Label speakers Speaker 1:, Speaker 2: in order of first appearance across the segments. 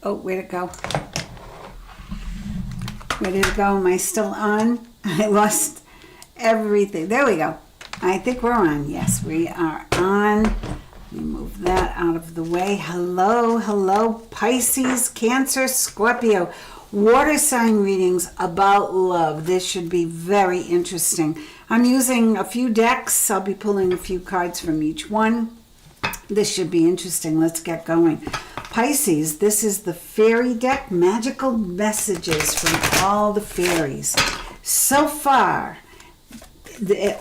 Speaker 1: Oh, where'd it go? Where did it go? Am I still on? I lost everything. There we go. I think we're on. Yes, we are on. Let me move that out of the way. Hello, hello, Pisces, Cancer, Scorpio. Water sign readings about love. This should be very interesting. I'm using a few decks. I'll be pulling a few cards from each one. This should be interesting. Let's get going. Pisces, this is the fairy deck, magical messages from all the fairies. So far,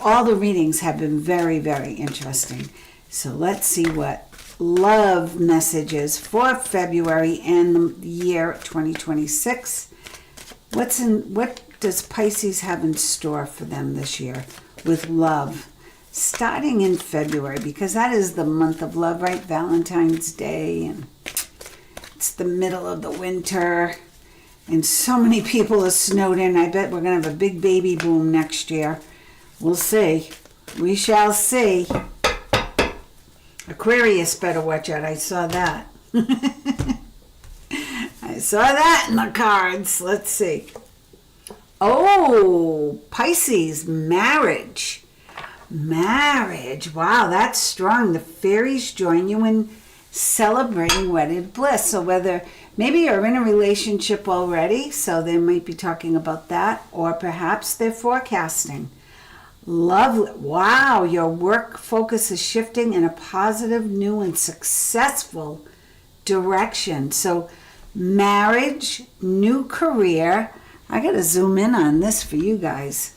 Speaker 1: all the readings have been very, very interesting. So let's see what love messages for February and the year 2026. What does Pisces have in store for them this year with love? Starting in February, because that is the month of love, right? Valentine's Day, and it's the middle of the winter, and so many people are snowed in. I bet we're going to have a big baby boom next year. We'll see. We shall see. Aquarius better watch out. I saw that. I saw that in the cards. Let's see. Oh, Pisces, marriage. Marriage. Wow, that's strong. The fairies join you in celebrating wedded bliss. So whether maybe you're in a relationship already, so they might be talking about that, or perhaps they're forecasting. Lovely. Wow, your work focus is shifting in a positive, new, and successful direction. So marriage, new career. I got to zoom in on this for you guys.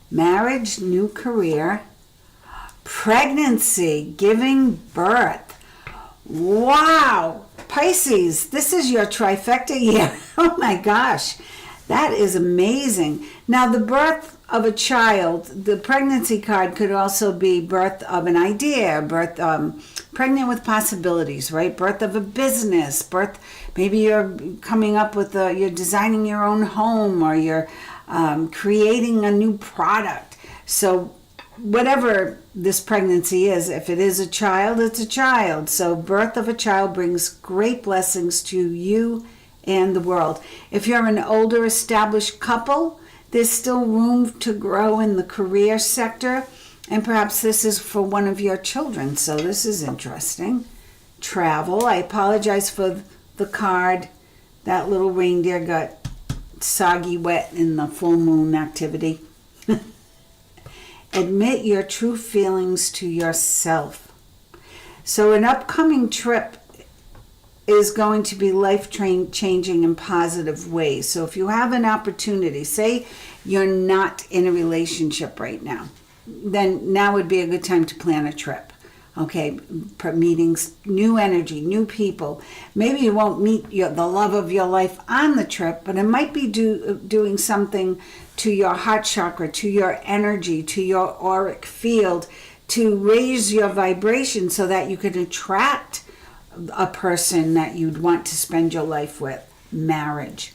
Speaker 1: Marriage, new career, pregnancy, giving birth. Wow, Pisces, this is your trifecta year. Oh my gosh, that is amazing. Now, the birth of a child, the pregnancy card could also be birth of an idea, pregnant with possibilities, right? Birth of a business, maybe you're coming up with you're designing your own home, or you're creating a new product. So whatever this pregnancy is, if it is a child, it's a child. So birth of a child brings great blessings to you and the world. If you're an older established couple, there's still room to grow in the career sector, and perhaps this is for one of your children. So this is interesting. Travel. I apologize for the card. That little reindeer got soggy wet in the full moon activity. Admit your true feelings to yourself. So an upcoming trip is going to be life-changing in positive ways. So if you have an opportunity, say you're not in a relationship right now, then now would be a good time to plan a trip. Okay, meetings, new energy, new people. Maybe you won't meet the love of your life on the trip, but it might be doing something to your heart chakra, to your energy, to your auric field, to raise your vibration so that you can attract a person that you'd want to spend your life with. Marriage.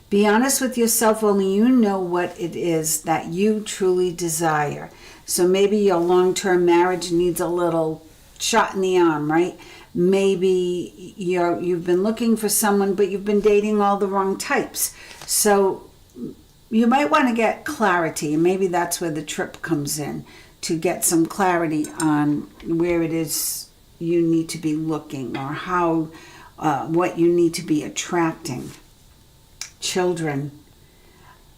Speaker 1: Be honest with yourself. Only you know what it is that you truly desire. So maybe your long-term marriage needs a little shot in the arm, right? Maybe you've been looking for someone, but you've been dating all the wrong types. So you might want to get clarity, and maybe that's where the trip comes in, to get some clarity on where it is you need to be looking, or how, what you need to be attracting. Children.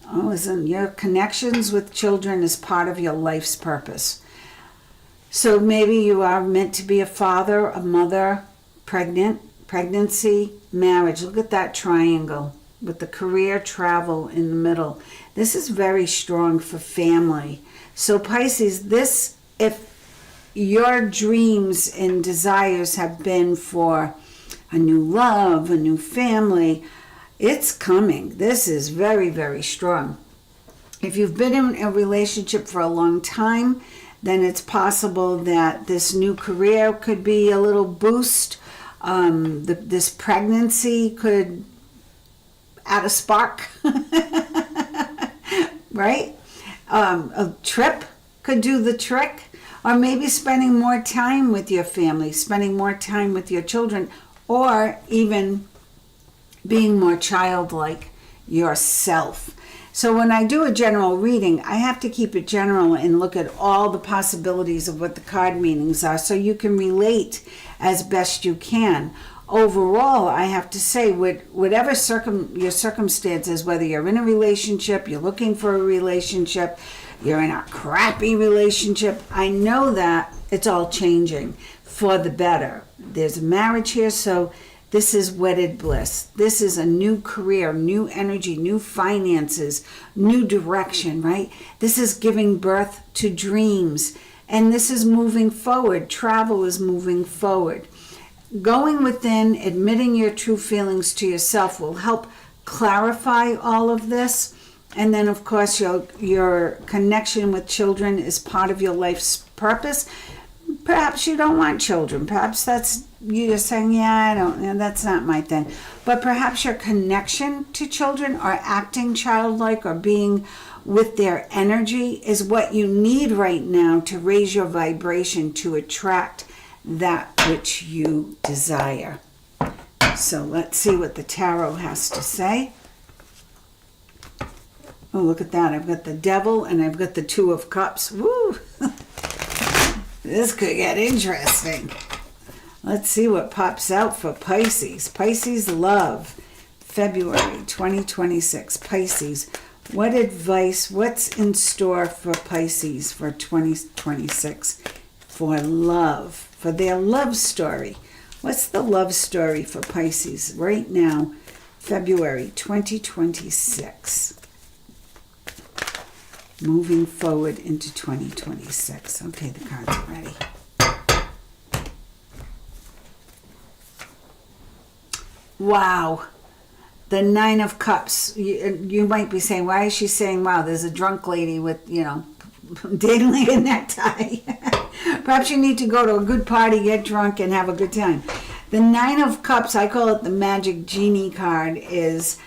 Speaker 1: Oh, isn't your connections with children is part of your life's purpose. So maybe you are meant to be a father, a mother, pregnancy, marriage. Look at that triangle with the career, travel in the middle. This is very strong for family. So Pisces, if your dreams and desires have been for a new love, a new family, it's coming. This is very, very strong. If you've been in a relationship for a long time, then it's possible that this new career could be a little boost. This pregnancy could add a spark, right? A trip could do the trick, or maybe spending more time with your family, spending more time with your children, or even being more childlike yourself. So when I do a general reading, I have to keep it general and look at all the possibilities of what the card meanings are so you can relate as best you can. Overall, I have to say, whatever your circumstances, whether you're in a relationship, you're looking for a relationship, you're in a crappy relationship, I know that it's all changing for the better. There's a marriage here, so this is wedded bliss. This is a new career, new energy, new finances, new direction, right? This is giving birth to dreams. And this is moving forward. Travel is moving forward. Going within, admitting your true feelings to yourself will help clarify all of this. And then, of course, your connection with children is part of your life's purpose. Perhaps you don't want children. Perhaps that's you're saying, that's not my thing. But perhaps your connection to children or acting childlike or being with their energy is what you need right now to raise your vibration to attract that which you desire. So let's see what the tarot has to say. Oh, look at that. I've got the Devil and I've got the Two of Cups. Woo! This could get interesting. Let's see what pops out for Pisces. Pisces love, February 2026. Pisces, what advice, what's in store for Pisces for 2026? For love, for their love story. What's the love story for Pisces right now, February 2026? Moving forward into 2026. Okay, the cards are ready. Wow. The Nine of Cups. You might be saying, why is she saying, wow, there's a drunk lady with, dangling a necktie. Perhaps you need to go to a good party, get drunk, and have a good time. The Nine of Cups, I call it the magic genie card, is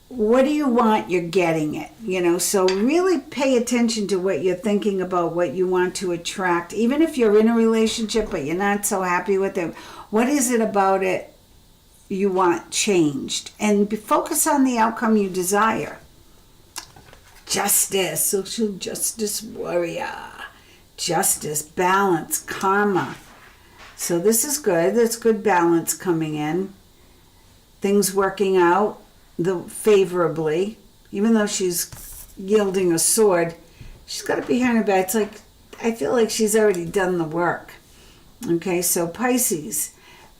Speaker 1: what do you want, you're getting it. So really pay attention to what you're thinking about, what you want to attract. Even if you're in a relationship, but you're not so happy with it, what is it about it you want changed? And focus on the outcome you desire. Justice, social justice warrior. Justice, balance, karma. So this is good. There's good balance coming in. Things working out favorably. Even though she's wielding a sword, she's got it behind her back. It's like, I feel like she's already done the work. Okay, so Pisces,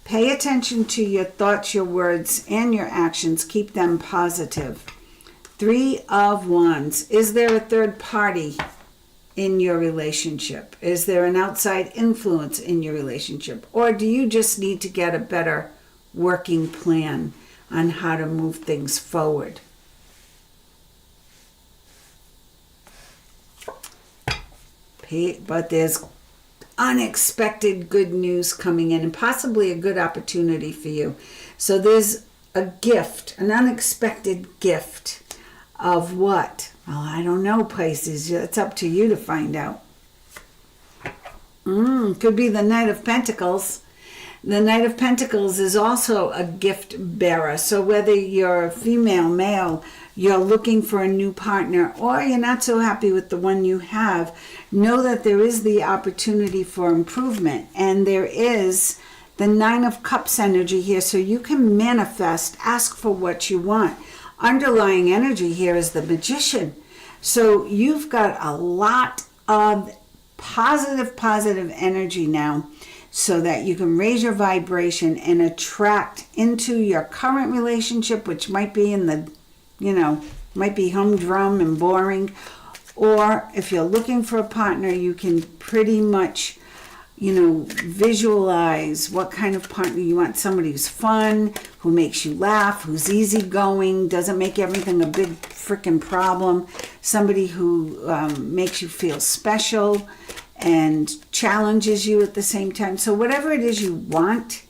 Speaker 1: pay attention to your thoughts, your words, and your actions. Keep them positive. Three of Wands. Is there a third party in your relationship? Is there an outside influence in your relationship? Or do you just need to get a better working plan on how to move things forward? But there's unexpected good news coming in and possibly a good opportunity for you. So there's a gift, an unexpected gift of what? Well, I don't know, Pisces. It's up to you to find out. Could be the Knight of Pentacles. The Knight of Pentacles is also a gift bearer. So whether you're female, male, you're looking for a new partner, or you're not so happy with the one you have, know that there is the opportunity for improvement. And there is the Nine of Cups energy here, so you can manifest, ask for what you want. Underlying energy here is the Magician. So you've got a lot of positive energy now, so that you can raise your vibration and attract into your current relationship, which might be in the, might be humdrum and boring. Or if you're looking for a partner, you can pretty much, visualize what kind of partner you want. Somebody who's fun, who makes you laugh, who's easygoing, doesn't make everything a big freaking problem. Somebody who makes you feel special and challenges you at the same time. So whatever it is you want,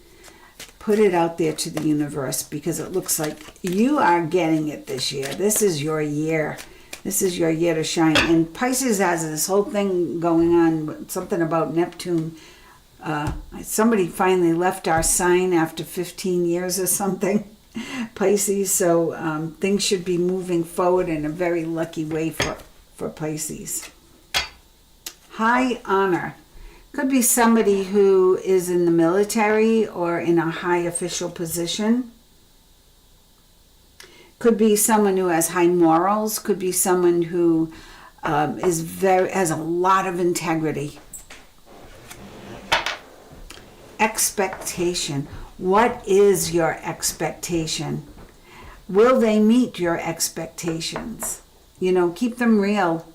Speaker 1: put it out there to the universe, because it looks like you are getting it this year. This is your year. This is your year to shine. And Pisces has this whole thing going on, something about Neptune Somebody finally left our sign after 15 years or something, Pisces. So things should be moving forward in a very lucky way for Pisces. High honor. Could be somebody who is in the military or in a high official position. Could be someone who has high morals. Could be someone who has a lot of integrity. Expectation. What is your expectation? Will they meet your expectations? Keep them real.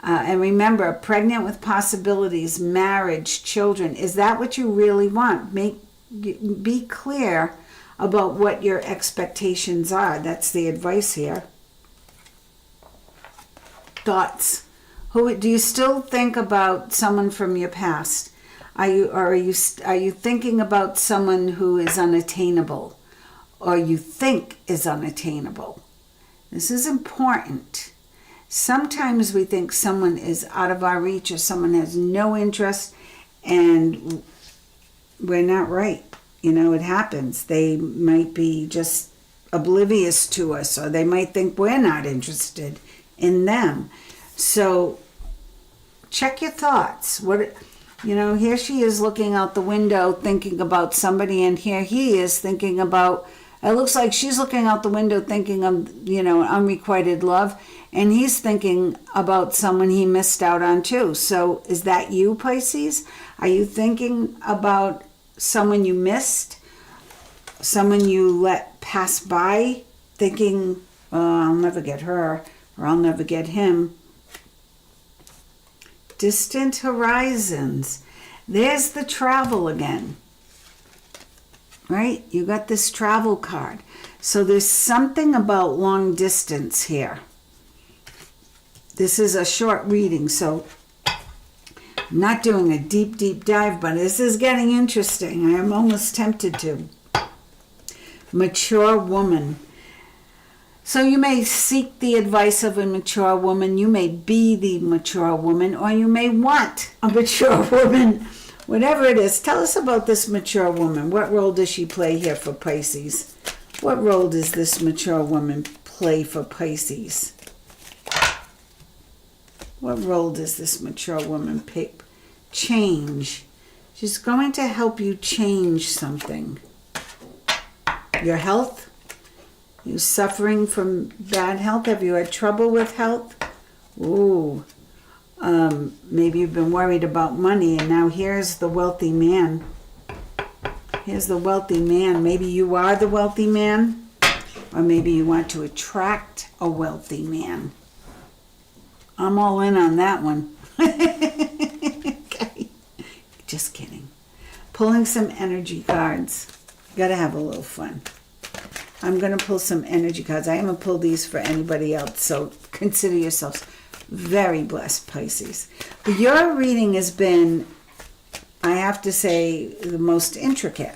Speaker 1: And remember, pregnant with possibilities, marriage, children. Is that what you really want? Be clear about what your expectations are. That's the advice here. Thoughts. Do you still think about someone from your past? Are you thinking about someone who is unattainable, or you think is unattainable? This is important. Sometimes we think someone is out of our reach, or someone has no interest, and we're not right. It happens. They might be just oblivious to us, or they might think we're not interested in them. So check your thoughts. Here she is looking out the window thinking about somebody, and here he is thinking about, it looks like she's looking out the window thinking of, unrequited love, and he's thinking about someone he missed out on too. So is that you, Pisces? Are you thinking about someone you missed? Someone you let pass by, thinking, oh, I'll never get her, or I'll never get him. Distant horizons. There's the travel again. Right? You got this travel card. So there's something about long distance here. This is a short reading, so I'm not doing a deep, deep dive, but this is getting interesting. I am almost tempted to. Mature woman. So you may seek the advice of a mature woman. You may be the mature woman, or you may want a mature woman. Whatever it is, tell us about this mature woman. What role does she play here for Pisces? What role does this mature woman play for Pisces? What role does this mature woman pick? Change. She's going to help you change something. Your health? You suffering from bad health? Have you had trouble with health? Ooh. Maybe you've been worried about money, and now here's the wealthy man. Here's the wealthy man. Maybe you are the wealthy man, or maybe you want to attract a wealthy man. I'm all in on that one. Okay. Just kidding. Pulling some energy cards. Gotta have a little fun. I'm going to pull some energy cards. I haven't pulled these for anybody else, so consider yourselves very blessed, Pisces. But your reading has been, I have to say, the most intricate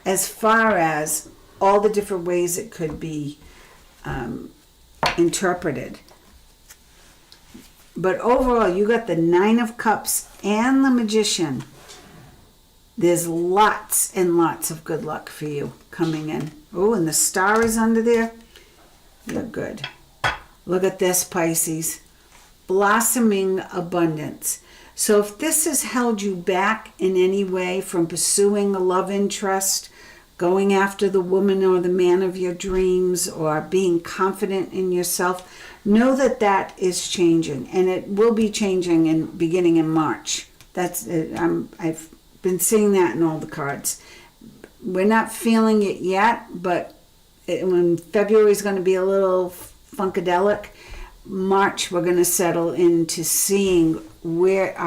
Speaker 1: as far as all the different ways it could be interpreted. But overall, you got the Nine of Cups and the Magician. There's lots and lots of good luck for you coming in. Oh, and the star is under there. You're good. Look at this, Pisces. Blossoming abundance. So if this has held you back in any way from pursuing a love interest, going after the woman or the man of your dreams, or being confident in yourself, know that that is changing, and it will be changing beginning in March. I've been seeing that in all the cards. We're not feeling it yet, but when February is going to be a little funkadelic, March we're going to settle into seeing where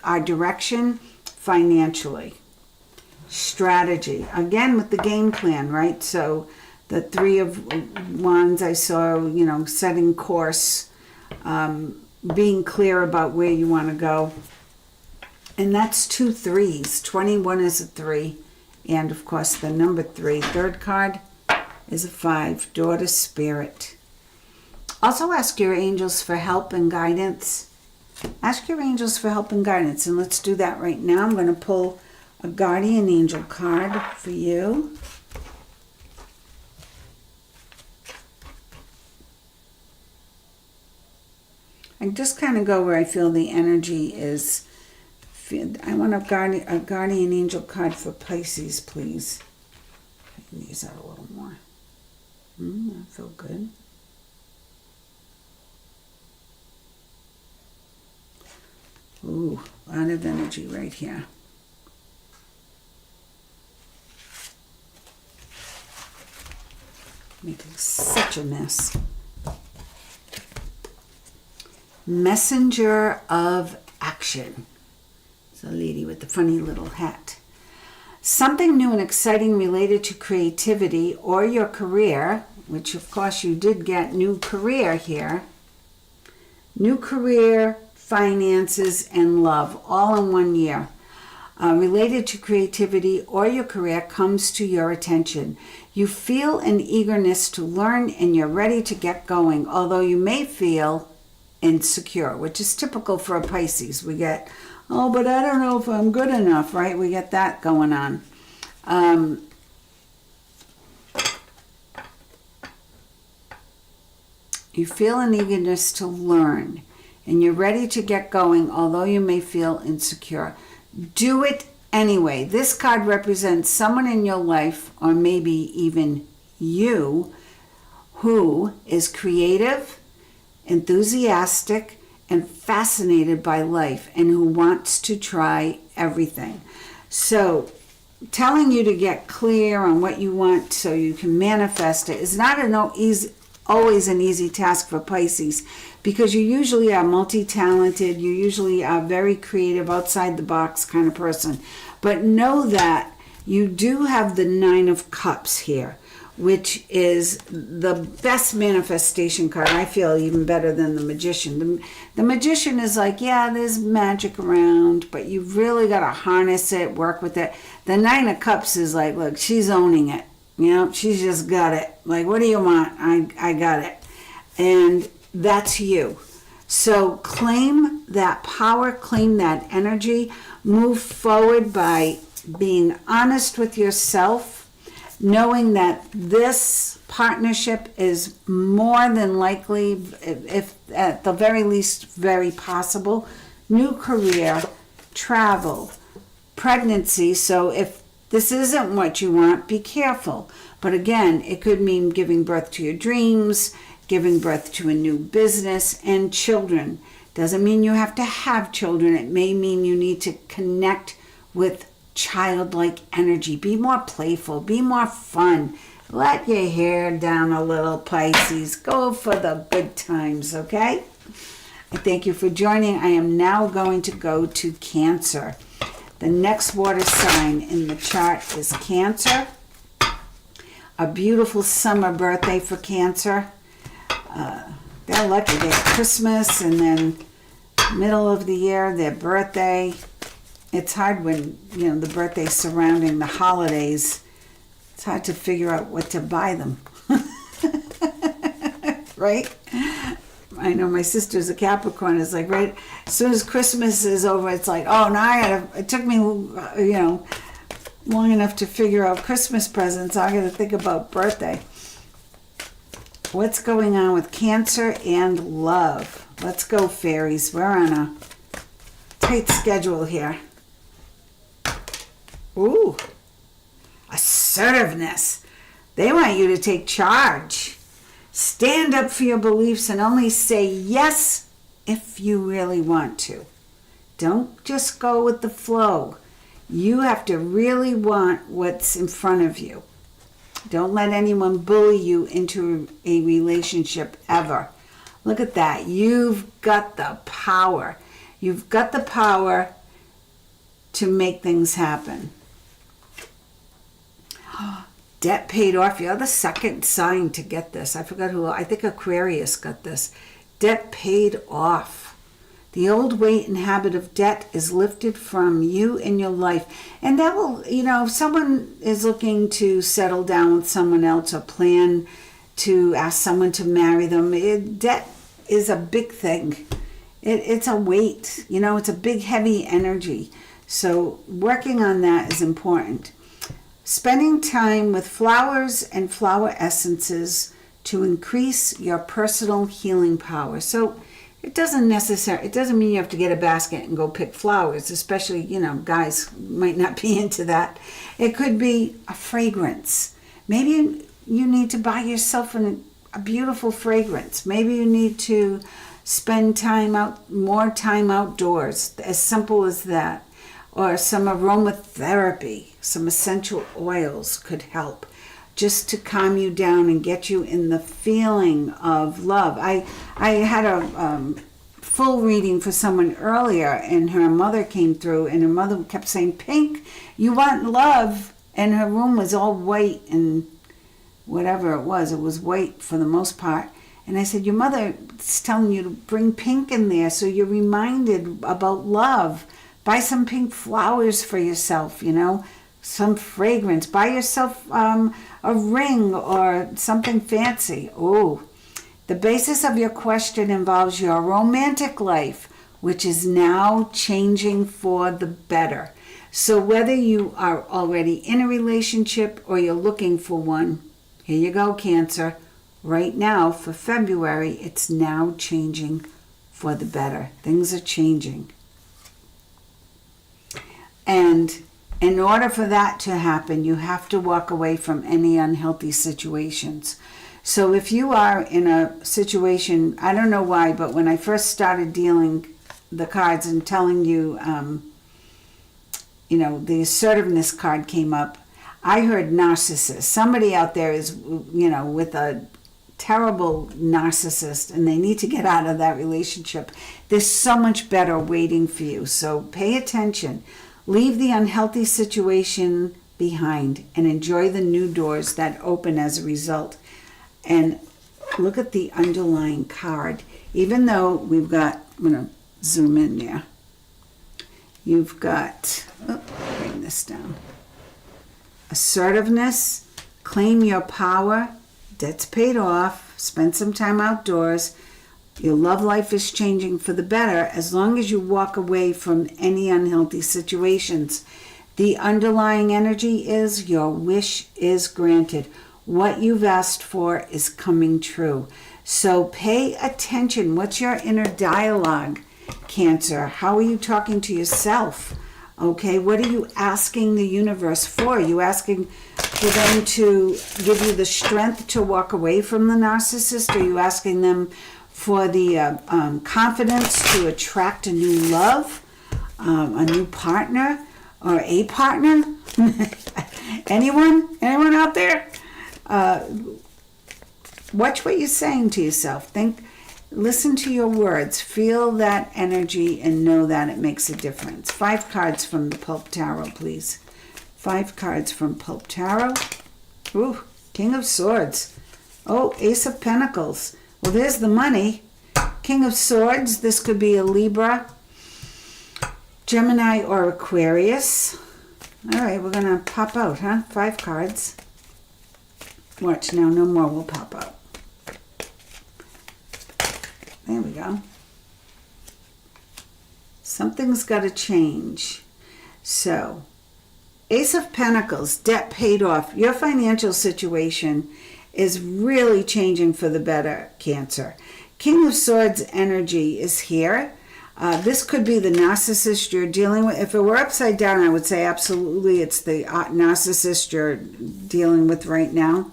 Speaker 1: our direction financially. Strategy. Again with the game plan, right? So the Three of Wands I saw, setting course, being clear about where you want to go. And that's 2 3s. 21 is a 3. And of course the number 3. Third card is a 5. Daughter Spirit. Also ask your angels for help and guidance. Ask your angels for help and guidance, and let's do that right now. I'm going to pull a guardian angel card for you. I just kind of go where I feel the energy is. I want a guardian angel card for Pisces, please. Tighten these out a little more. I feel good. Ooh, a lot of energy right here. Making such a mess. Messenger of action. It's a lady with the funny little hat. Something new and exciting related to creativity or your career, which of course you did get new career here. New career, finances, and love all in 1 year. Related to creativity or your career comes to your attention. You feel an eagerness to learn and you're ready to get going, although you may feel insecure, which is typical for a Pisces. We get, oh, but I don't know if I'm good enough, right? We get that going on. You feel an eagerness to learn and you're ready to get going, although you may feel insecure. Do it anyway. This card represents someone in your life, or maybe even you, who is creative, enthusiastic, and fascinated by life, and who wants to try everything. So, telling you to get clear on what you want so you can manifest it is not always an easy task for Pisces, because you usually are multi-talented, you usually are very creative, outside the box kind of person. But know that you do have the Nine of Cups here, which is the best manifestation card. I feel even better than the Magician. The Magician is like, yeah, there's magic around, but you've really got to harness it, work with it. The Nine of Cups is like, look, she's owning it. You know, she's just got it. Like, what do you want? I got it. And that's you. So claim that power, claim that energy, move forward by being honest with yourself, knowing that this partnership is more than likely, if at the very least, very possible. New career, travel, pregnancy. So if this isn't what you want, be careful. But again, it could mean giving birth to your dreams, giving birth to a new business, and children. Doesn't mean you have to have children. It may mean you need to connect with childlike energy. Be more playful. Be more fun. Let your hair down a little, Pisces. Go for the good times, okay? I thank you for joining. I am now going to go to Cancer. The next water sign in the chart is Cancer. A beautiful summer birthday for Cancer. They're lucky. They have Christmas and then middle of the year, their birthday. It's hard when, you know, the birthday's surrounding the holidays. It's hard to figure out what to buy them. Right? I know my sister's a Capricorn. It's like right as soon as Christmas is over, it's like, oh, now it took me, you know, long enough to figure out Christmas presents. I got to think about birthday. What's going on with Cancer and love? Let's go, fairies. We're on a tight schedule here. Ooh, assertiveness. They want you to take charge. Stand up for your beliefs and only say yes if you really want to. Don't just go with the flow. You have to really want what's in front of you. Don't let anyone bully you into a relationship ever. Look at that. You've got the power. You've got the power to make things happen. Debt paid off. You're the second sign to get this. I forgot who. I think Aquarius got this. Debt paid off. The old weight and habit of debt is lifted from you in your life. And that will, you know, if someone is looking to settle down with someone else or plan to ask someone to marry them, debt is a big thing. it's a weight, you know, it's a big, heavy energy. So working on that is important. Spending time with flowers and flower essences to increase your personal healing power. So it doesn't mean you have to get a basket and go pick flowers, especially, you know, guys might not be into that. It could be a fragrance. Maybe you need to buy yourself a beautiful fragrance. Maybe you need to spend more time outdoors, as simple as that. Or some aromatherapy, some essential oils could help just to calm you down and get you in the feeling of love. I had a full reading for someone earlier, and her mother came through, and her mother kept saying, Pink, you want love? And her room was all white, and whatever it was white for the most part. And I said, your mother is telling you to bring pink in there so you're reminded about love. Buy some pink flowers for yourself, you know, some fragrance. Buy yourself a ring or something fancy. Oh, the basis of your question involves your romantic life, which is now changing for the better. So whether you are already in a relationship or you're looking for one, here you go, Cancer. Right now, for February, it's now changing for the better. Things are changing. And in order for that to happen, you have to walk away from any unhealthy situations. So if you are in a situation, I don't know why, but when I first started dealing the cards and telling you, you know, the assertiveness card came up, I heard narcissist. Somebody out there is, you know, with a terrible narcissist, and they need to get out of that relationship. There's so much better waiting for you. So pay attention. Leave the unhealthy situation behind and enjoy the new doors that open as a result. And look at the underlying card. Even though we've got, I'm going to zoom in there. You've got, bring this down. Assertiveness, claim your power, debts paid off, spend some time outdoors. Your love life is changing for the better as long as you walk away from any unhealthy situations. The underlying energy is your wish is granted. What you've asked for is coming true. So pay attention. What's your inner dialogue, Cancer? How are you talking to yourself? Okay, what are you asking the universe for? Are you asking for them to give you the strength to walk away from the narcissist? Are you asking them for the confidence to attract a new love, a new partner, or a partner? Anyone out there? Watch what you're saying to yourself. Listen to your words. Feel that energy and know that it makes a difference. 5 cards from the Pulp Tarot, please. 5 cards from Pulp Tarot. Ooh, King of Swords. Oh, Ace of Pentacles. Well, there's the money. King of Swords. This could be a Libra, Gemini, or Aquarius. All right, we're going to pop out, huh? 5 cards. Watch now, no more will pop out. There we go. Something's got to change. So, Ace of Pentacles, debt paid off. Your financial situation is really changing for the better, Cancer. King of Swords energy is here. This could be the narcissist you're dealing with. If it were upside down, I would say absolutely it's the narcissist you're dealing with right now.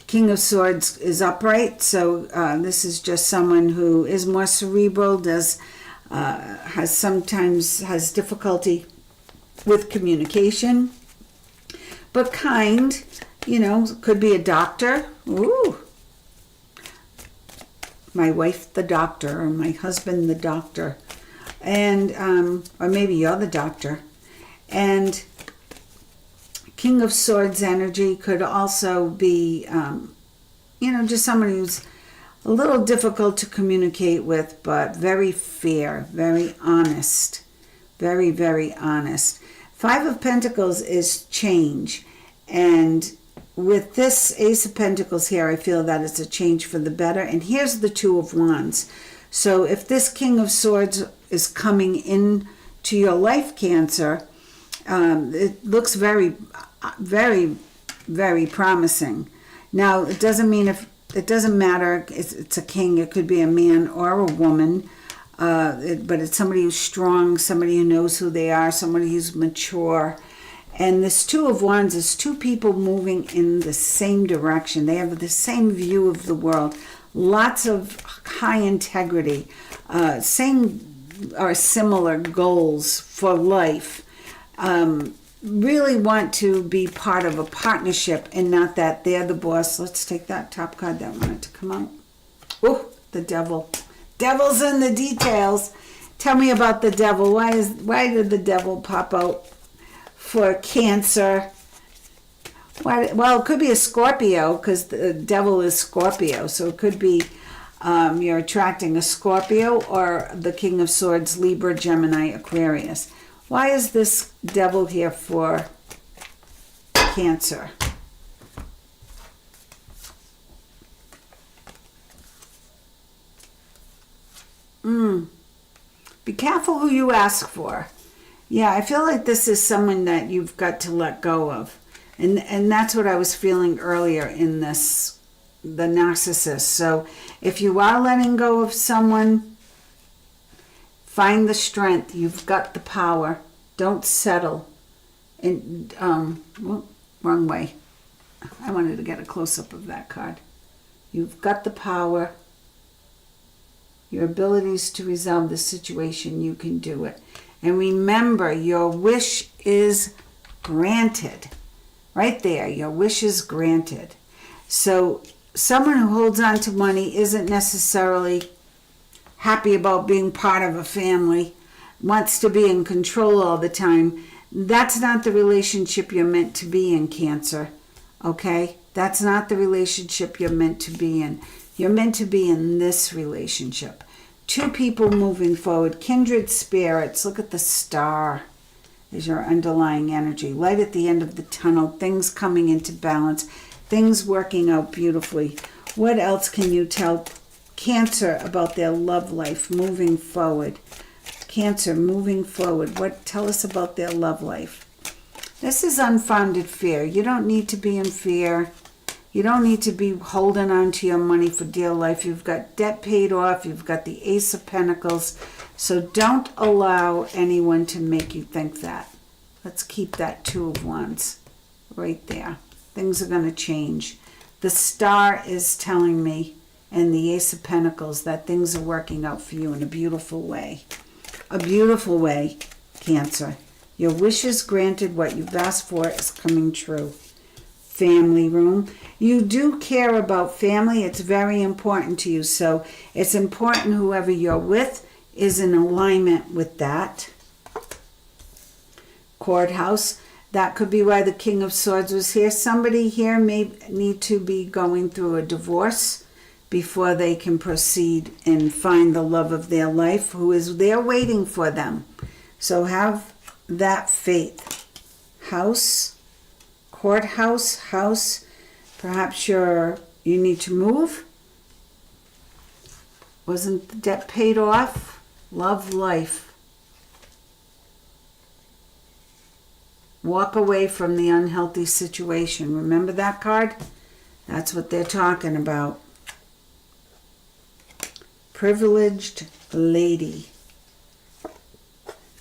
Speaker 1: King of Swords is upright, so this is just someone who is more cerebral, sometimes has difficulty with communication, but kind, you know, could be a doctor. Ooh. My wife, the doctor, or my husband, the doctor, and or maybe you're the doctor. And King of Swords energy could also be, you know, just someone who's a little difficult to communicate with, but very fair, very honest, very, very honest. 5 of Pentacles is change, and with this Ace of Pentacles here, I feel that it's a change for the better. And here's the 2 of Wands. So if this King of Swords is coming in to your life, Cancer, it looks very, very, very promising. Now, it doesn't mean it doesn't matter. It's a king. It could be a man or a woman. But it's somebody who's strong, somebody who knows who they are, somebody who's mature. And this Two of Wands is two people moving in the same direction. They have the same view of the world. Lots of high integrity, same or similar goals for life. Really want to be part of a partnership and not that they're the boss. Let's take that top card that wanted to come out. Oh, the Devil. Devil's in the details. Tell me about the Devil. Why did the Devil pop out for Cancer? Well, it could be a Scorpio because the Devil is Scorpio. So it could be you're attracting a Scorpio or the King of Swords, Libra, Gemini, Aquarius. Why is this Devil here for Cancer? Be careful who you ask for. Yeah, I feel like this is someone that you've got to let go of. And that's what I was feeling earlier in this, the narcissist. So if you are letting go of someone, find the strength. You've got the power. Don't settle. And, wrong way. I wanted to get a close-up of that card. You've got the power. Your abilities to resolve the situation, you can do it. And remember, your wish is granted. Right there, your wish is granted. So someone who holds on to money isn't necessarily happy about being part of a family, wants to be in control all the time. That's not the relationship you're meant to be in, Cancer. Okay? That's not the relationship you're meant to be in. You're meant to be in this relationship. Two people moving forward, kindred spirits. Look at the star is your underlying energy. Light at the end of the tunnel, things coming into balance, things working out beautifully. What else can you tell Cancer about their love life moving forward? Cancer moving forward. Tell us about their love life. This is unfounded fear. You don't need to be in fear. You don't need to be holding on to your money for dear life. You've got debt paid off. You've got the Ace of Pentacles. So don't allow anyone to make you think that. Let's keep that Two of Wands right there. Things are going to change. The Star is telling me, and the Ace of Pentacles, that things are working out for you in a beautiful way. A beautiful way, Cancer. Your wish is granted. What you've asked for is coming true. Family room. You do care about family. It's very important to you. So it's important whoever you're with is in alignment with that. Courthouse. That could be why the King of Swords was here. Somebody here may need to be going through a divorce before they can proceed and find the love of their life who is there waiting for them. So have that faith. House. Courthouse, house, perhaps you need to move. Wasn't the debt paid off? Love life. Walk away from the unhealthy situation. Remember that card? That's what they're talking about. Privileged lady.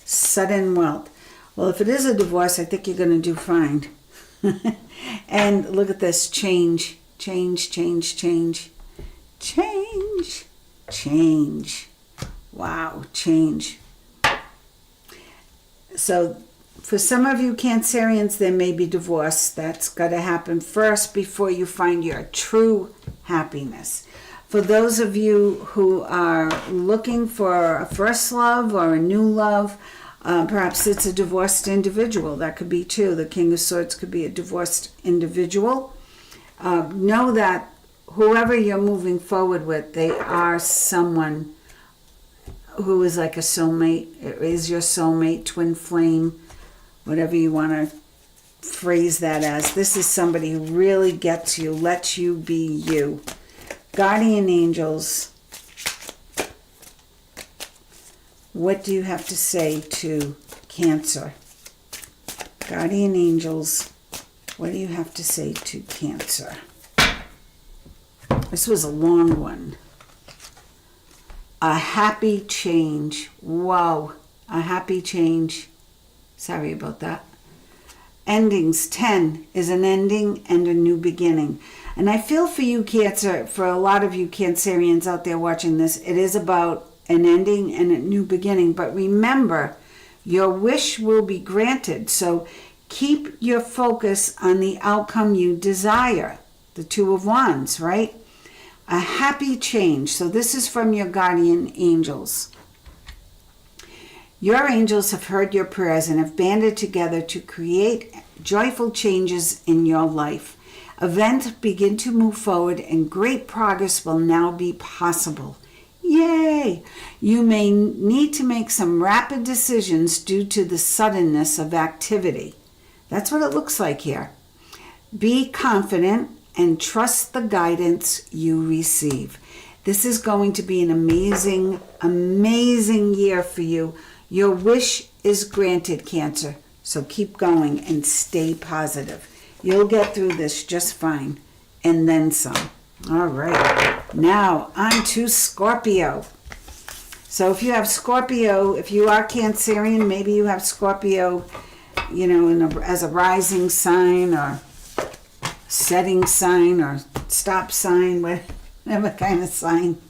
Speaker 1: Sudden wealth. Well, if it is a divorce, I think you're going to do fine. And look at this. Change. Wow, change. So for some of you Cancerians, there may be divorce. That's got to happen first before you find your true happiness. For those of you who are looking for a first love or a new love, perhaps it's a divorced individual. That could be too. The King of Swords could be a divorced individual. Know that whoever you're moving forward with, they are someone who is like a soulmate, is your soulmate, twin flame, whatever you want to phrase that as. This is somebody who really gets you, lets you be you. Guardian angels. What do you have to say to Cancer? Guardian angels, what do you have to say to Cancer? This was a long one. A happy change. Whoa, a happy change. Sorry about that. Endings. 10 is an ending and a new beginning. And I feel for you, Cancer, for a lot of you Cancerians out there watching this, it is about an ending and a new beginning. But remember, your wish will be granted. So keep your focus on the outcome you desire. The Two of Wands, right? A happy change. So this is from your guardian angels. Your angels have heard your prayers and have banded together to create joyful changes in your life. Events begin to move forward and great progress will now be possible. Yay! You may need to make some rapid decisions due to the suddenness of activity. That's what it looks like here. Be confident and trust the guidance you receive. This is going to be an amazing, amazing year for you. Your wish is granted, Cancer. So keep going and stay positive. You'll get through this just fine. And then some. All right. Now, on to Scorpio. So if you have Scorpio, if you are Cancerian, maybe you have Scorpio, you know, as a rising sign or setting sign or stop sign, whatever kind of sign.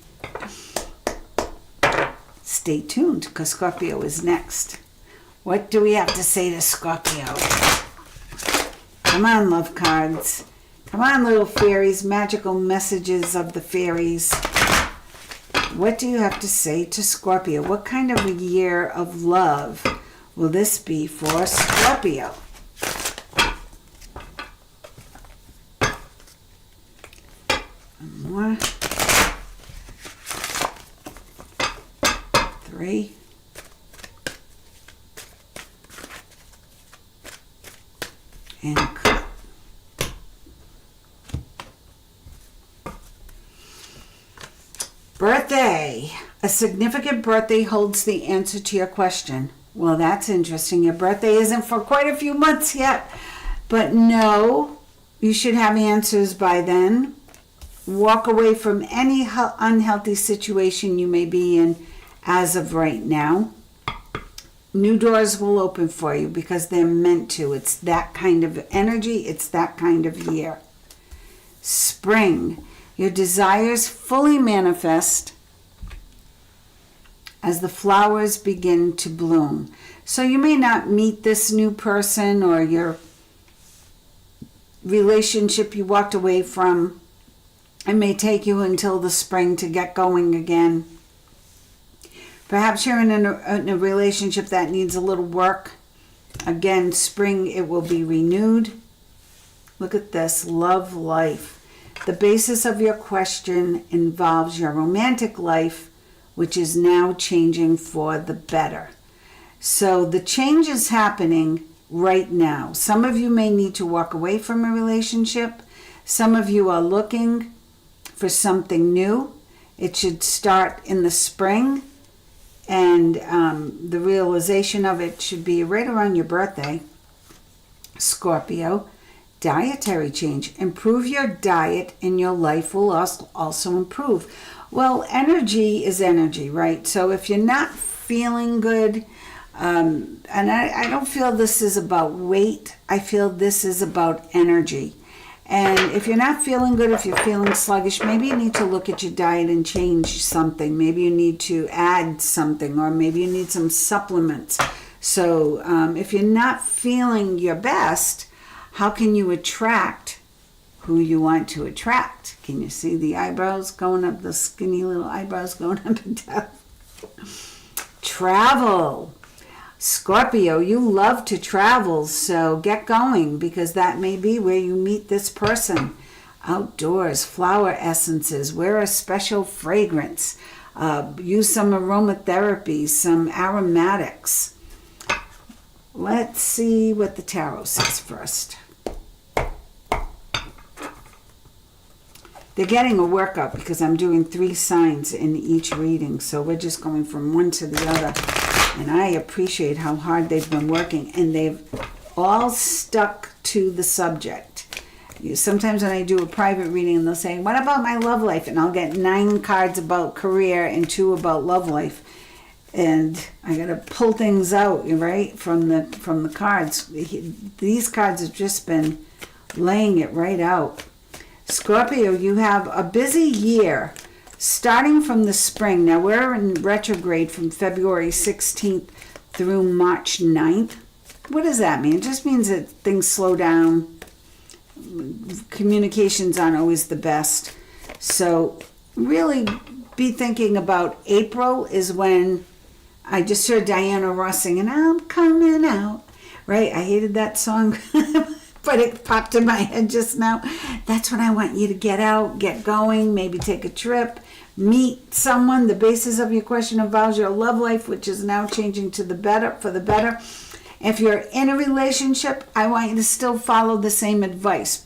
Speaker 1: Stay tuned because Scorpio is next. What do we have to say to Scorpio? Come on, love cards. Come on, little fairies, magical messages of the fairies. What do you have to say to Scorpio? What kind of a year of love will this be for Scorpio? One more. 3. And cut. Birthday. A significant birthday holds the answer to your question. Well, that's interesting. Your birthday isn't for quite a few months yet. But no, you should have answers by then. Walk away from any unhealthy situation you may be in as of right now. New doors will open for you because they're meant to. It's that kind of energy. It's that kind of year. Spring. Your desires fully manifest as the flowers begin to bloom. So you may not meet this new person or your relationship you walked away from. It may take you until the spring to get going again. Perhaps you're in a relationship that needs a little work. Again, spring, it will be renewed. Look at this, love life. The basis of your question involves your romantic life, which is now changing for the better. So the change is happening right now. Some of you may need to walk away from a relationship. Some of you are looking for something new. It should start in the spring. And the realization of it should be right around your birthday. Scorpio, dietary change. Improve your diet and your life will also improve. Well, energy is energy, right? So if you're not feeling good, and I don't feel this is about weight. I feel this is about energy. And if you're not feeling good, if you're feeling sluggish, maybe you need to look at your diet and change something. Maybe you need to add something, or maybe you need some supplements. So if you're not feeling your best, how can you attract who you want to attract? Can you see the eyebrows going up, the skinny little eyebrows going up and down? Travel. Scorpio, you love to travel, so get going because that may be where you meet this person. Outdoors, flower essences, wear a special fragrance, use some aromatherapy, some aromatics. Let's see what the tarot says first. they're getting a workout because I'm doing 3 signs in each reading. So we're just going from one to the other. And I appreciate how hard they've been working. And they've all stuck to the subject. Sometimes when I do a private reading, and they'll say, what about my love life? And I'll get 9 cards about career and 2 about love life. And I got to pull things out, right, from the cards. These cards have just been laying it right out. Scorpio, you have a busy year starting from the spring. Now, we're in retrograde from February 16th through March 9th. What does that mean? It just means that things slow down. Communications aren't always the best. So really be thinking about April is when I just heard Diana Ross singing, I'm coming out. Right? I hated that song. But it popped in my head just now. That's when I want you to get out, get going, maybe take a trip, meet someone. The basis of your question involves your love life, which is now changing to the better, for the better. If you're in a relationship, I want you to still follow the same advice.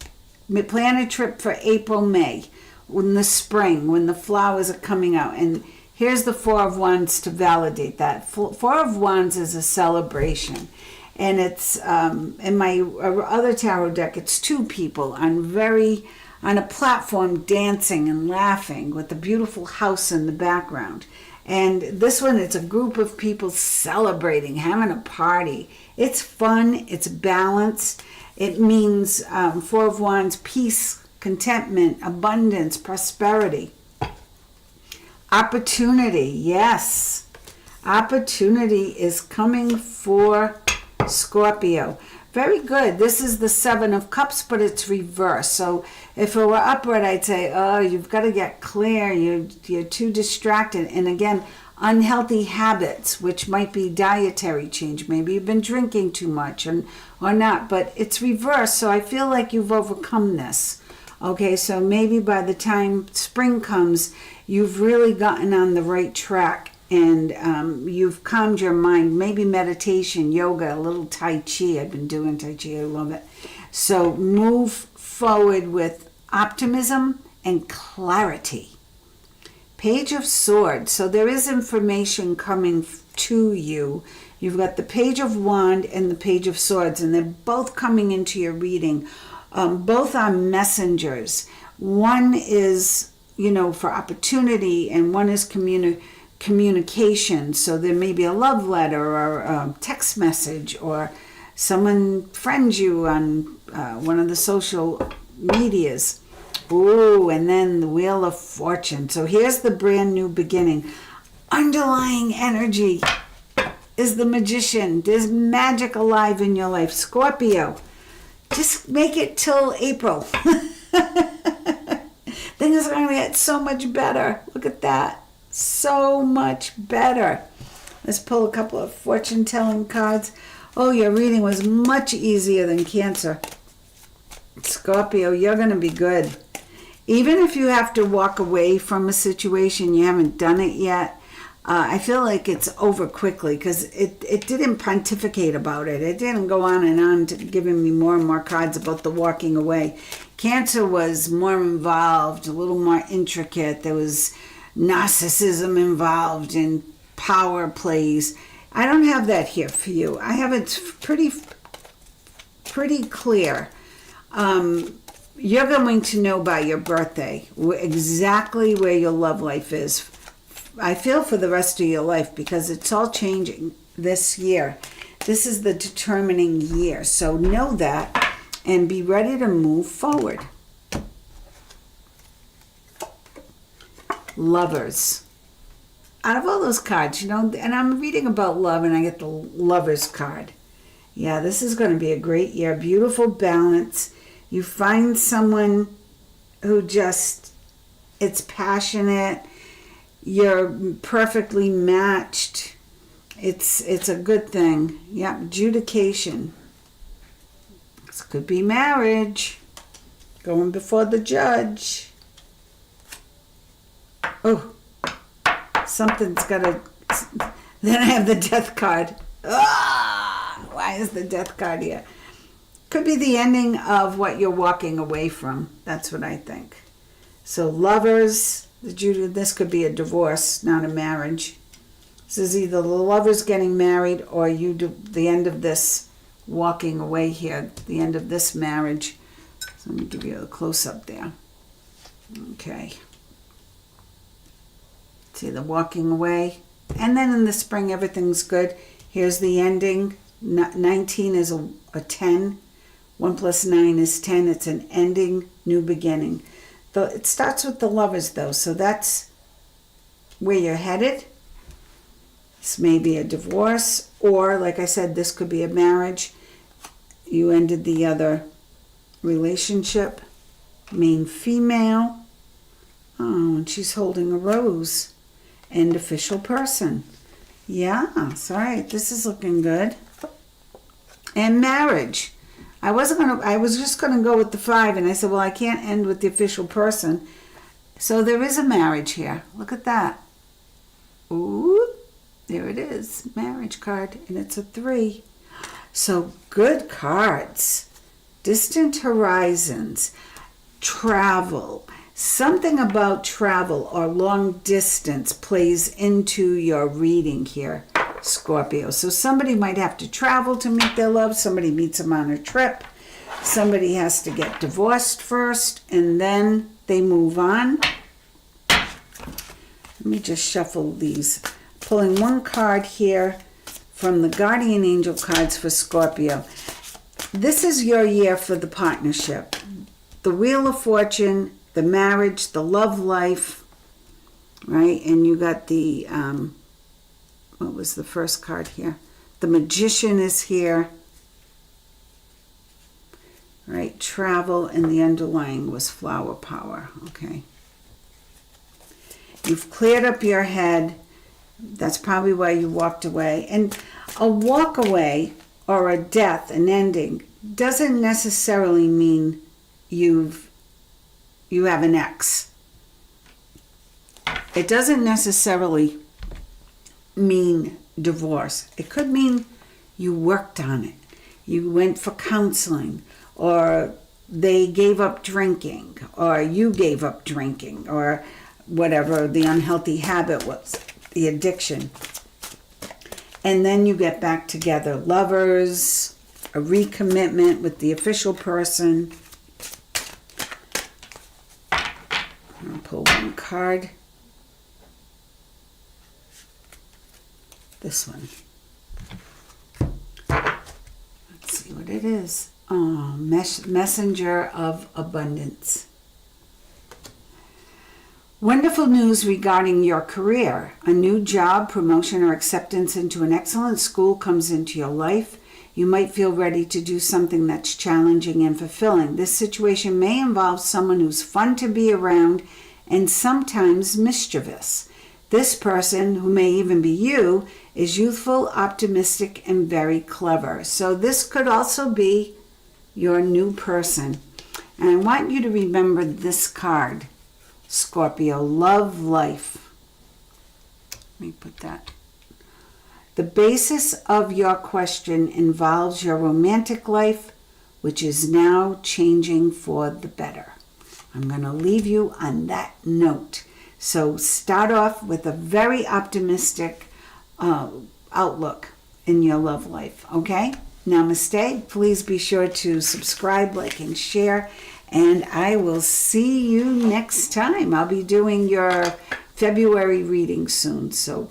Speaker 1: Plan a trip for April, May, in the spring, when the flowers are coming out. And here's the 4 of Wands to validate that. 4 of Wands is a celebration. And it's, in my other tarot deck, it's 2 people on a platform dancing and laughing with a beautiful house in the background. And this one, it's a group of people celebrating, having a party. It's fun, it's balanced. It means 4 of Wands, peace, contentment, abundance, prosperity. Opportunity, yes. Opportunity is coming for Scorpio. Very good. This is the 7 of Cups, but it's reversed. So if it were upward, I'd say, oh, you've got to get clear. You're too distracted. And again, unhealthy habits, which might be dietary change. Maybe you've been drinking too much or not, but it's reversed. So I feel like you've overcome this. Okay, so maybe by the time spring comes, you've really gotten on the right track. And you've calmed your mind, maybe meditation, yoga, a little Tai Chi. I've been doing Tai Chi, I love it. So move forward with optimism and clarity. Page of Swords. So there is information coming to you. You've got the Page of Wand and the Page of Swords, and they're both coming into your reading. Both are messengers. One is, for opportunity, and one is communication. So there may be a love letter or a text message, or someone friends you on one of the social medias. Ooh, and then the Wheel of Fortune. So here's the brand new beginning. Underlying energy is the Magician. There's magic alive in your life. Scorpio, just make it till April. Things are going to get so much better. Look at that. So much better. Let's pull a couple of fortune-telling cards. Oh, your reading was much easier than Cancer. Scorpio, you're going to be good. Even if you have to walk away from a situation, you haven't done it yet, I feel like it's over quickly because it didn't pontificate about it. It didn't go on and on to giving me more and more cards about the walking away. Cancer was more involved, a little more intricate. There was narcissism involved in power plays. I don't have that here for you. I have it pretty clear. You're going to know by your birthday exactly where your love life is. I feel for the rest of your life because it's all changing this year. This is the determining year. So know that and be ready to move forward. Lovers. Out of all those cards, and I'm reading about love and I get the Lovers card. Yeah, this is going to be a great year. Beautiful balance. You find someone who it's passionate. You're perfectly matched. It's a good thing. Yeah, adjudication. This could be marriage. Going before the judge. Oh, something's got to... Then I have the Death card. Why is the Death card here? Could be the ending of what you're walking away from. That's what I think. So lovers, this could be a divorce, not a marriage. This is either the lovers getting married or the end of this walking away here, the end of this marriage. So let me give you a close-up there. Okay. See the walking away. And then in the spring, everything's good. Here's the ending. 19 is a 10. 1 plus 9 is 10. It's an ending, new beginning. It starts with the lovers, though, so that's where you're headed. This may be a divorce, or, like I said, this could be a marriage. You ended the other relationship. Main female. Oh, and she's holding a rose. End official person. Yeah, it's all right. This is looking good. And marriage. I was just gonna go with the 5, and I said, well, I can't end with the official person. So there is a marriage here. Look at that. Ooh, there it is. Marriage card, and it's a 3. So good cards. Distant horizons. Travel. Something about travel or long distance plays into your reading here, Scorpio. So somebody might have to travel to meet their love. Somebody meets them on a trip. Somebody has to get divorced first, and then they move on. Let me just shuffle these. Pulling one card here from the Guardian Angel cards for Scorpio. This is your year for the partnership. The Wheel of Fortune, the marriage, the love life, right? And you got the, what was the first card here? The Magician is here, right? Travel, and the underlying was flower power, okay? You've cleared up your head. That's probably why you walked away. And a walk away or a death, an ending, doesn't necessarily mean you have an ex. It doesn't necessarily mean divorce. It could mean you worked on it. You went for counseling, or they gave up drinking, or you gave up drinking, or whatever the unhealthy habit was, the addiction. And then you get back together. Lovers, a recommitment with the official person. I'll pull one card. This one. Let's see what it is. Oh, messenger of abundance. Wonderful news regarding your career. A new job, promotion, or acceptance into an excellent school comes into your life. You might feel ready to do something that's challenging and fulfilling. This situation may involve someone who's fun to be around and sometimes mischievous. This person, who may even be you, is youthful, optimistic, and very clever. So this could also be your new person. And I want you to remember this card, Scorpio, love life. Let me put that. The basis of your question involves your romantic life, which is now changing for the better. I'm going to leave you on that note. So start off with a very optimistic outlook in your love life, okay? Namaste. Please be sure to subscribe, like, and share. And I will see you next time. I'll be doing your February reading soon, so